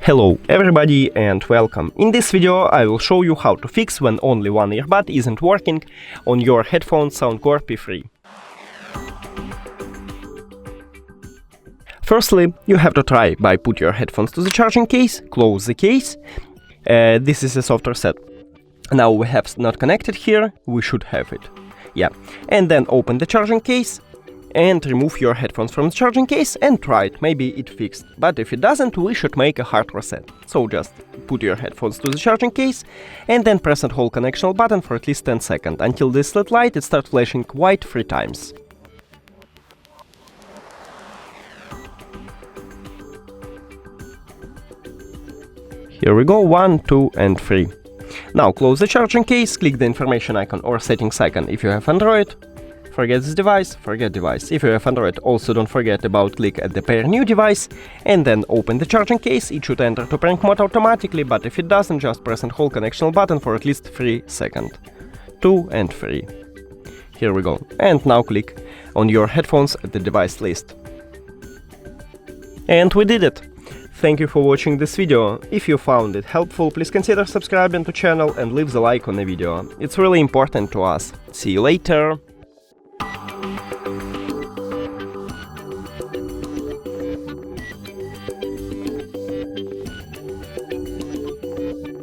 Hello everybody and welcome. In this video I will show you how to fix when only one earbud isn't working on your headphones Soundcore P3. Firstly, you have to try by put your headphones to the charging case, close the case. This is a soft reset. Now we have not connected here, we should have it. Yeah, and then open the charging case and remove your headphones from the charging case and try it, maybe it fixed. But if it doesn't, we should make a hard reset. So just put your headphones to the charging case and then press and hold connectional button for at least 10 seconds, until this red light it starts flashing white 3 times. Here we go, 1, 2 and 3. Now close the charging case, click the information icon or settings icon if you have Android. Forget this device, forget device. If you have Android, also don't forget about click at the pair new device and then open the charging case. It should enter to prank mode automatically, but if it doesn't, just press and hold connectional button for at least 3 seconds. 2 and 3. Here we go. And now click on your headphones at the device list. And we did it! Thank you for watching this video. If you found it helpful, please consider subscribing to the channel and leave the like on the video. It's really important to us. See you later!